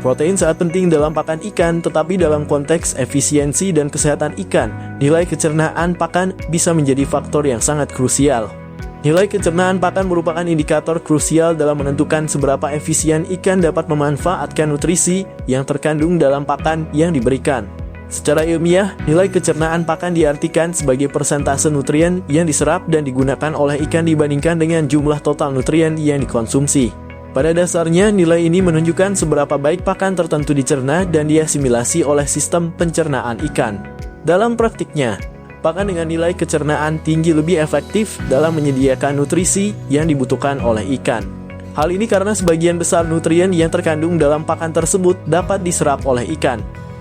Protein sangat penting dalam pakan ikan, tetapi dalam konteks efisiensi dan kesehatan ikan, nilai kecernaan pakan bisa menjadi faktor yang sangat krusial. Nilai kecernaan pakan merupakan indikator krusial dalam menentukan seberapa efisien ikan dapat memanfaatkan nutrisi yang terkandung dalam pakan yang diberikan. Secara ilmiah, nilai kecernaan pakan diartikan sebagai persentase nutrien yang diserap dan digunakan oleh ikan dibandingkan dengan jumlah total nutrien yang dikonsumsi. Pada dasarnya, nilai ini menunjukkan seberapa baik pakan tertentu dicerna dan diasimilasi oleh sistem pencernaan ikan. Dalam praktiknya, pakan dengan nilai kecernaan tinggi lebih efektif dalam menyediakan nutrisi yang dibutuhkan oleh ikan. Hal ini karena sebagian besar nutrien yang terkandung dalam pakan tersebut dapat diserap oleh ikan.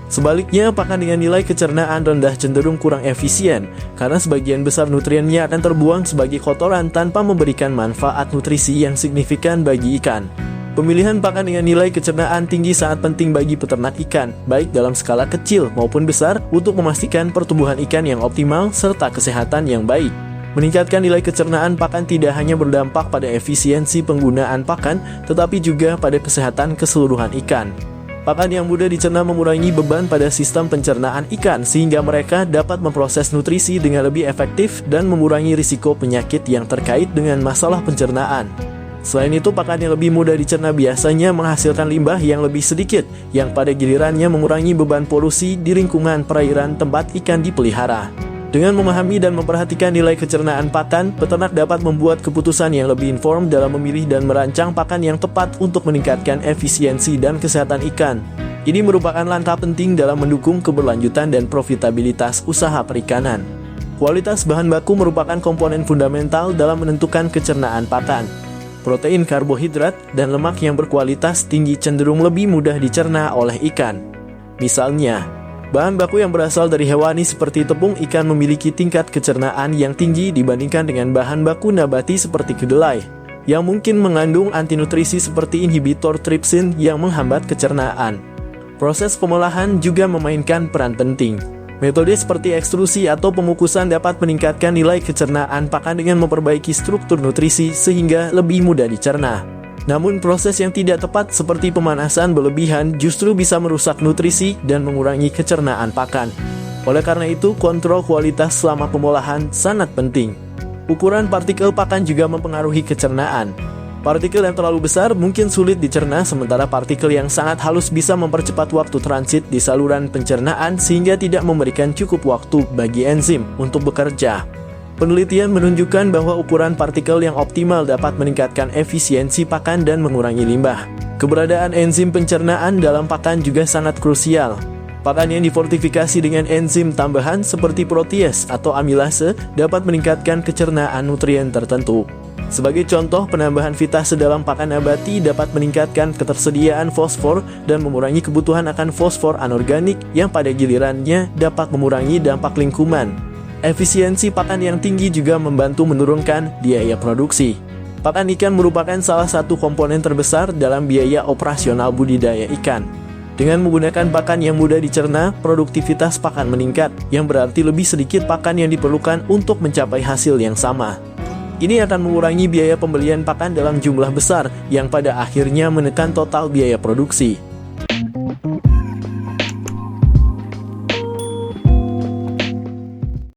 Sebaliknya, pakan dengan nilai kecernaan rendah cenderung kurang efisien, karena sebagian besar nutriennya akan terbuang sebagai kotoran tanpa memberikan manfaat nutrisi yang signifikan bagi ikan. Pemilihan pakan dengan nilai kecernaan tinggi sangat penting bagi peternak ikan, baik dalam skala kecil maupun besar, untuk memastikan pertumbuhan ikan yang optimal serta kesehatan yang baik. Meningkatkan nilai kecernaan pakan tidak hanya berdampak pada efisiensi penggunaan pakan, tetapi juga pada kesehatan keseluruhan ikan. Pakan yang mudah dicerna mengurangi beban pada sistem pencernaan ikan sehingga mereka dapat memproses nutrisi dengan lebih efektif dan mengurangi risiko penyakit yang terkait dengan masalah pencernaan. Selain itu, pakan yang lebih mudah dicerna biasanya menghasilkan limbah yang lebih sedikit, yang pada gilirannya mengurangi beban polusi di lingkungan perairan tempat ikan dipelihara. Dengan memahami dan memperhatikan nilai kecernaan pakan, peternak dapat membuat keputusan yang lebih informed dalam memilih dan merancang pakan yang tepat untuk meningkatkan efisiensi dan kesehatan ikan. Ini merupakan langkah penting dalam mendukung keberlanjutan dan profitabilitas usaha perikanan. Kualitas bahan baku merupakan komponen fundamental dalam menentukan kecernaan pakan. Protein, karbohidrat, dan lemak yang berkualitas tinggi cenderung lebih mudah dicerna oleh ikan. Misalnya, bahan baku yang berasal dari hewani seperti tepung ikan memiliki tingkat kecernaan yang tinggi dibandingkan dengan bahan baku nabati seperti kedelai, yang mungkin mengandung antinutrisi seperti inhibitor tripsin yang menghambat kecernaan. Proses pengolahan juga memainkan peran penting. Metode seperti ekstrusi atau pengukusan dapat meningkatkan nilai kecernaan pakan dengan memperbaiki struktur nutrisi sehingga lebih mudah dicerna. Namun proses yang tidak tepat seperti pemanasan berlebihan justru bisa merusak nutrisi dan mengurangi kecernaan pakan. Oleh karena itu, kontrol kualitas selama pengolahan sangat penting. Ukuran partikel pakan juga mempengaruhi kecernaan. Partikel yang terlalu besar mungkin sulit dicerna, sementara partikel yang sangat halus bisa mempercepat waktu transit di saluran pencernaan sehingga tidak memberikan cukup waktu bagi enzim untuk bekerja. Penelitian menunjukkan bahwa ukuran partikel yang optimal dapat meningkatkan efisiensi pakan dan mengurangi limbah. Keberadaan enzim pencernaan dalam pakan juga sangat krusial. Pakan yang difortifikasi dengan enzim tambahan seperti protease atau amilase dapat meningkatkan kecernaan nutrien tertentu. Sebagai contoh, penambahan fitase dalam pakan nabati dapat meningkatkan ketersediaan fosfor dan mengurangi kebutuhan akan fosfor anorganik yang pada gilirannya dapat mengurangi dampak lingkungan. Efisiensi pakan yang tinggi juga membantu menurunkan biaya produksi. Pakan ikan merupakan salah satu komponen terbesar dalam biaya operasional budidaya ikan. Dengan menggunakan pakan yang mudah dicerna, produktivitas pakan meningkat, yang berarti lebih sedikit pakan yang diperlukan untuk mencapai hasil yang sama. Ini akan mengurangi biaya pembelian pakan dalam jumlah besar, yang pada akhirnya menekan total biaya produksi.